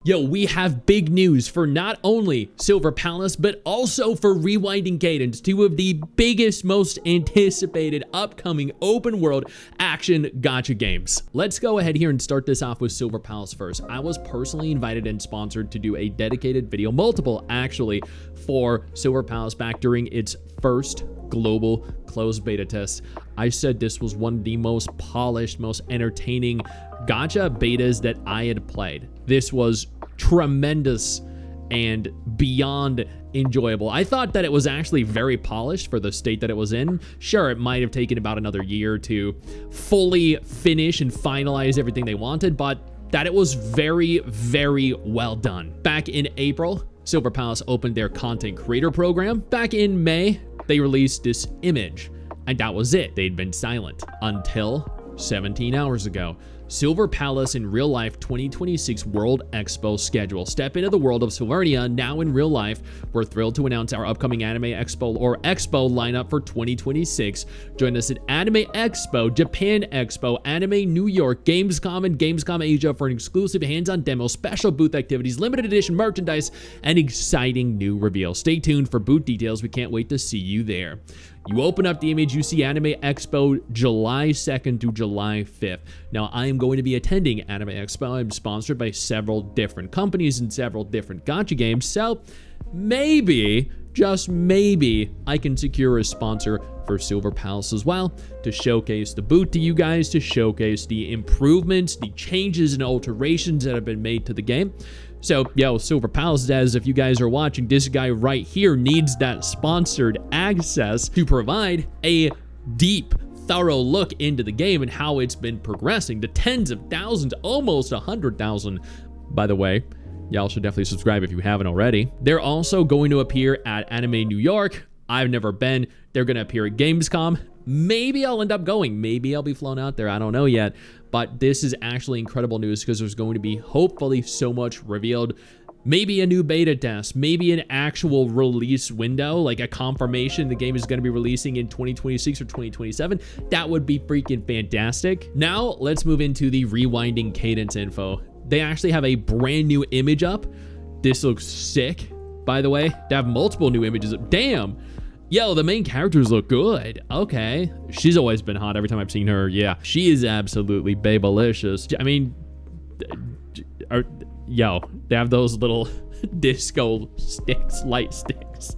Yo, we have big news for not only Silver Palace, but also for Rewinding Cadence, two of the biggest, most anticipated upcoming open world action gacha games. Let's go ahead here and start this off with Silver Palace first. I was personally invited and sponsored to do a dedicated video, multiple actually, for Silver Palace back during its first global closed beta test. I said this was one of the most polished, most entertaining gacha betas that I had played. This was tremendous and beyond enjoyable. I thought that it was actually very polished for the state that it was in. Sure, it might have taken about another year to fully finish and finalize everything they wanted, but that it was very, very well done. Back in April, Silver Palace opened their content creator program. Back in May, they released this image, and that was it. They'd been silent until 17 hours ago. Silver Palace in Real Life 2026 World Expo schedule. Step into the world of Silvernia now in real life. We're thrilled to announce our upcoming Anime Expo or Expo lineup for 2026. Join us at Anime Expo, Japan Expo, Anime New York, Gamescom, and Gamescom Asia for an exclusive hands-on demo, special booth activities, limited edition merchandise, and exciting new reveals. Stay tuned for booth details. We can't wait to see you there. You open up the image, you see Anime Expo July 2nd through July 5th. Now, I am going to be attending Anime Expo. I'm sponsored by several different companies and several different gacha games, so maybe, just maybe, I can secure a sponsor for Silver Palace as well to showcase the boot to you guys, to showcase the improvements, the changes and alterations that have been made to the game. So, yo, Silver Palace says, if you guys are watching, this guy right here needs that sponsored access to provide a deep, thorough look into the game and how it's been progressing to tens of thousands, almost 100,000, by the way. Y'all should definitely subscribe if you haven't already. They're also going to appear at Anime New York. I've never been. They're going to appear at Gamescom. Maybe I'll end up going. Maybe I'll be flown out there. I don't know yet. But this is actually incredible news because there's going to be hopefully so much revealed. Maybe a new beta test, maybe an actual release window, like a confirmation the game is going to be releasing in 2026 or 2027. That would be freaking fantastic. Now, let's move into the Rewinding Cadence info. They actually have a brand new image up. This looks sick, by the way. They have multiple new images up. Damn. Yo, the main characters look good. Okay. She's always been hot every time I've seen her. Yeah, she is absolutely babelicious. I mean, yo, they have those little disco sticks, light sticks.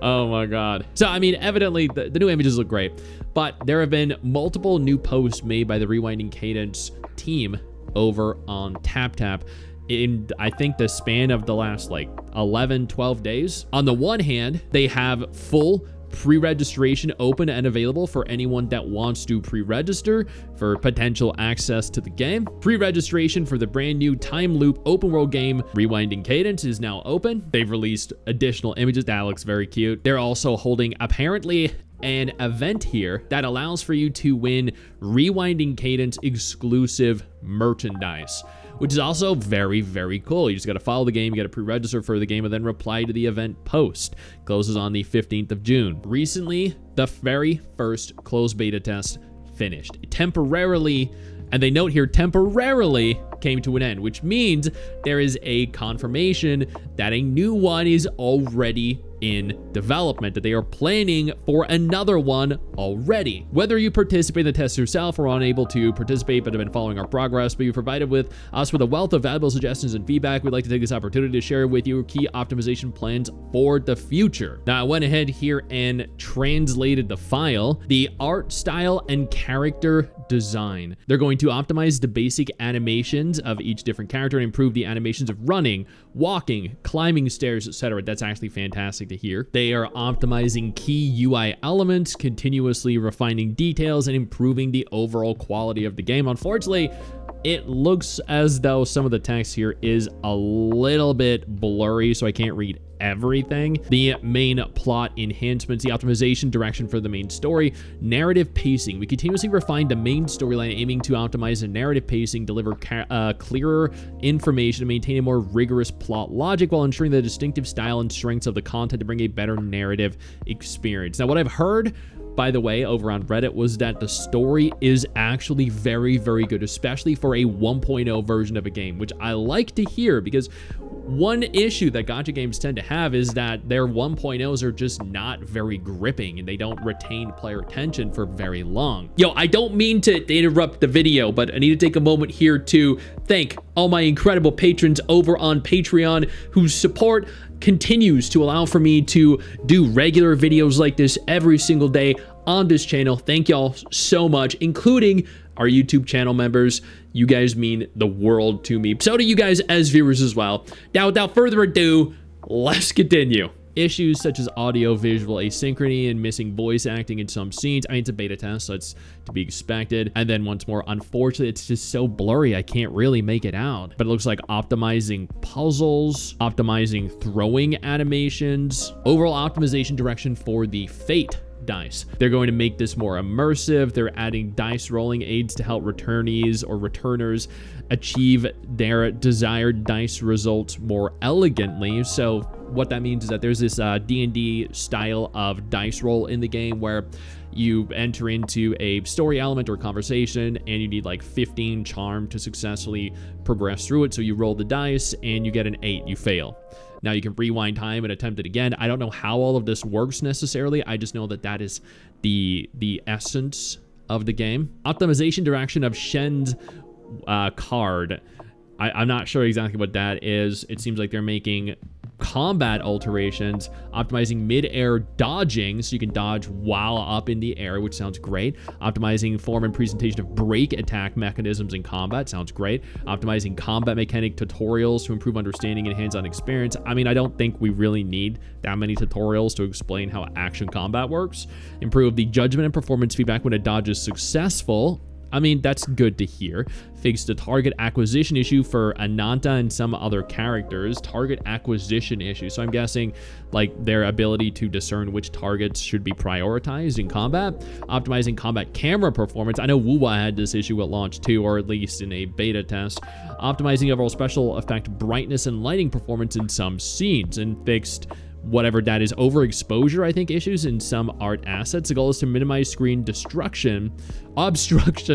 Oh my God. So, I mean, evidently the new images look great, but there have been multiple new posts made by the Rewinding Cadence team over on TapTap in, I think, the span of the last like 11, 12 days. On the one hand, they have full pre-registration open and available for anyone that wants to pre-register for potential access to the game. Pre-registration for the brand new time loop open world game Rewinding Cadence is now open. They've released additional images. That looks very cute. They're also holding apparently an event here that allows for you to win Rewinding Cadence exclusive merchandise, which is also very, very cool. You just got to follow the game, you got to pre-register for the game, and then reply to the event post. Closes on the 15th of June. Recently, the very first closed beta test finished. Temporarily, and they note here, temporarily came to an end, which means there is a confirmation that a new one is already in development, that they are planning for another one already. Whether you participate in the test yourself or unable to participate but have been following our progress, but you provided with us with a wealth of valuable suggestions and feedback, we'd like to take this opportunity to share with you key optimization plans for the future. Now, I went ahead here and translated the file, the art style and character design. They're going to optimize the basic animations of each different character and improve the animations of running, walking, climbing stairs, etc. That's actually fantastic to hear. They are optimizing key UI elements, continuously refining details, and improving the overall quality of the game. Unfortunately, it looks as though some of the text here is a little bit blurry, so I can't read everything. The main plot enhancements, the optimization direction for the main story, narrative pacing. We continuously refine the main storyline, aiming to optimize the narrative pacing, deliver clearer information, and maintain a more rigorous plot logic while ensuring the distinctive style and strengths of the content to bring a better narrative experience. Now, what I've heard by the way, over on Reddit was that the story is actually very, very good, especially for a 1.0 version of a game, which I like to hear, because one issue that gacha games tend to have is that their 1.0s are just not very gripping and they don't retain player attention for very long. Yo, I don't mean to interrupt the video, but I need to take a moment here to thank all my incredible patrons over on Patreon whose support continues to allow for me to do regular videos like this every single day on this channel. Thank y'all so much, including our YouTube channel members. You guys mean the world to me. So do you guys as viewers as well. Now, without further ado, let's continue. Issues such as audio visual asynchrony and missing voice acting in some scenes. I mean, it's a beta test, so it's to be expected. And then once more, unfortunately, it's just so blurry, I can't really make it out. But it looks like optimizing puzzles, optimizing throwing animations, overall optimization direction for the Fate dice. They're going to make this more immersive. They're adding dice rolling aids to help returnees or returners achieve their desired dice results more elegantly. So what that means is that there's this D&D style of dice roll in the game where you enter into a story element or conversation and you need like 15 charm to successfully progress through it. So you roll the dice and you get an 8, you fail. Now you can rewind time and attempt it again. I don't know how all of this works necessarily. I just know that that is the essence of the game. Optimization direction of Shen's card. I'm not sure exactly what that is. It seems like they're making combat alterations, optimizing mid-air dodging so you can dodge while up in the air, which sounds great. Optimizing form and presentation of break attack mechanisms in combat, sounds great. Optimizing combat mechanic tutorials to improve understanding and hands-on experience. I mean, I don't think we really need that many tutorials to explain how action combat works. Improve the judgment and performance feedback when a dodge is successful. I mean, that's good to hear. Fix the target acquisition issue for Ananta and some other characters. Target acquisition issue. So I'm guessing like their ability to discern which targets should be prioritized in combat. Optimizing combat camera performance. I know Wuwa had this issue at launch too, or at least in a beta test. Optimizing overall special effect brightness and lighting performance in some scenes, and fixed whatever that is overexposure, I think, issues in some art assets. The goal is to minimize screen obstruction,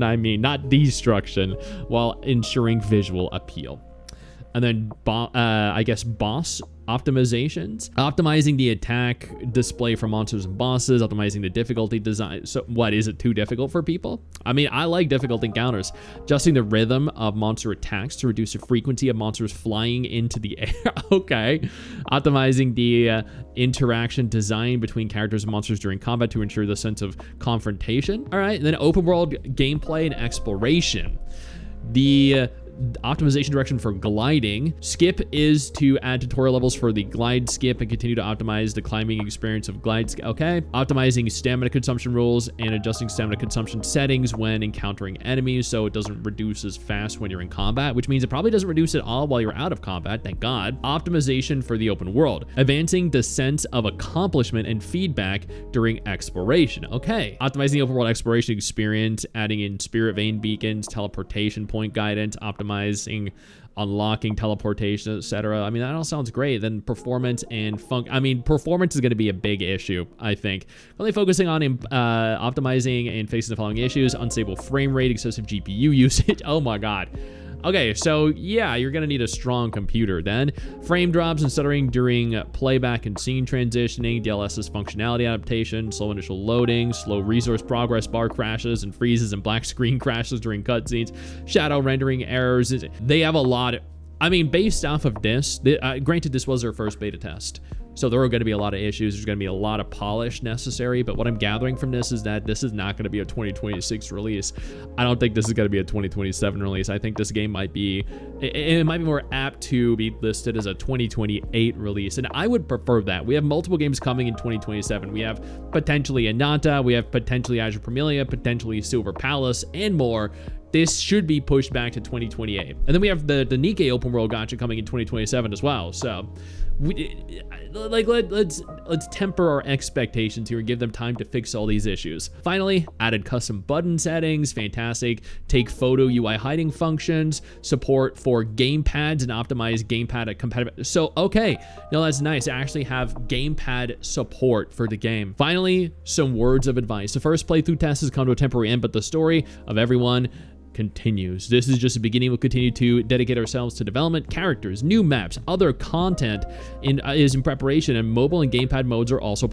I mean, not destruction, while ensuring visual appeal. And then, I guess, boss optimizations. Optimizing the attack display for monsters and bosses, optimizing the difficulty design. So what, is it too difficult for people? I mean, I like difficult encounters. Adjusting the rhythm of monster attacks to reduce the frequency of monsters flying into the air. Okay. Optimizing the interaction design between characters and monsters during combat to ensure the sense of confrontation. All right. And then open world gameplay and exploration. The optimization direction for gliding. Skip is to add tutorial levels for the glide skip and continue to optimize the climbing experience of glide skip. Okay. Optimizing stamina consumption rules and adjusting stamina consumption settings when encountering enemies so it doesn't reduce as fast when you're in combat, which means it probably doesn't reduce at all while you're out of combat, thank God. Optimization for the open world. Advancing the sense of accomplishment and feedback during exploration. Okay. Optimizing the open world exploration experience, adding in spirit vein beacons, teleportation point guidance, optimizing unlocking teleportation, etc. I mean, that all sounds great. Then performance and performance is going to be a big issue, I think. Only focusing on optimizing and facing the following issues: unstable frame rate, excessive GPU usage. Oh my God. Okay, so yeah, you're gonna need a strong computer then. Frame drops and stuttering during playback and scene transitioning, DLSS functionality adaptation, slow initial loading, slow resource progress bar crashes and freezes and black screen crashes during cutscenes, shadow rendering errors. They have a lot of, I mean, based off of this, granted this was their first beta test, so there are going to be a lot of issues. There's going to be a lot of polish necessary, but what I'm gathering from this is that this is not going to be a 2026 release. I don't think this is going to be a 2027 release. I think this game might be, it might be more apt to be listed as a 2028 release, and I would prefer that. We have multiple games coming in 2027. We have potentially Ananta, we have potentially Azure Promelia, potentially Silver Palace, and more this should be pushed back to 2028. And then we have the Nikkei open world gacha coming in 2027 as well. So let's temper our expectations here and give them time to fix all these issues. Finally, added custom button settings, fantastic. Take photo UI hiding functions, support for gamepads and optimize gamepad compatibility. So okay, now that's nice. I actually have gamepad support for the game. Finally, some words of advice. The first playthrough test has come to a temporary end, but the story of everyone continues. This is just the beginning. We'll continue to dedicate ourselves to development, characters, new maps, other content is in preparation, and mobile and gamepad modes are also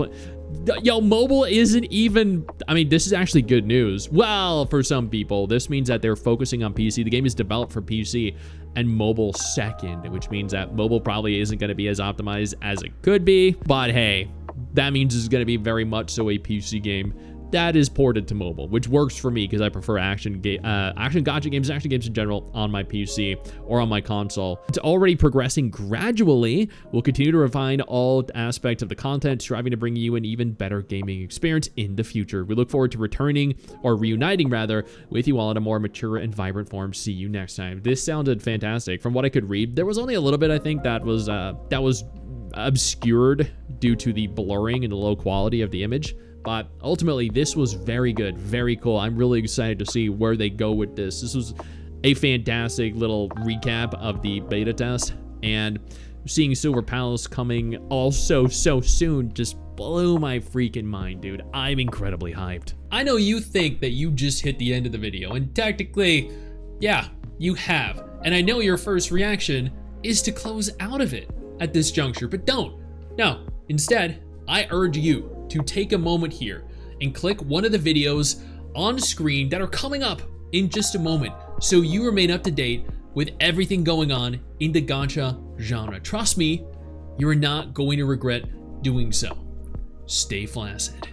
Yo, mobile isn't even, I mean, this is actually good news. Well, for some people, this means that they're focusing on PC. The game is developed for PC and mobile second, which means that mobile probably isn't going to be as optimized as it could be. But hey, that means it's going to be very much so a PC game that is ported to mobile, which works for me because I prefer action gacha games, action games in general on my PC or on my console. It's already progressing gradually. We'll continue to refine all aspects of the content, striving to bring you an even better gaming experience in the future. We look forward to returning, or reuniting rather, with you all in a more mature and vibrant form. See you next time. This sounded fantastic. From what I could read, there was only a little bit, I think, that was obscured due to the blurring and the low quality of the image. But ultimately, this was very good, very cool. I'm really excited to see where they go with this. This was a fantastic little recap of the beta test, and seeing Silver Palace coming also so soon just blew my freaking mind, dude. I'm incredibly hyped. I know you think that you just hit the end of the video, and technically, yeah, you have. And I know your first reaction is to close out of it at this juncture, but don't. No, instead, I urge you to take a moment here and click one of the videos on screen that are coming up in just a moment, so you remain up to date with everything going on in the gacha genre. Trust me, you are not going to regret doing so. Stay flaccid.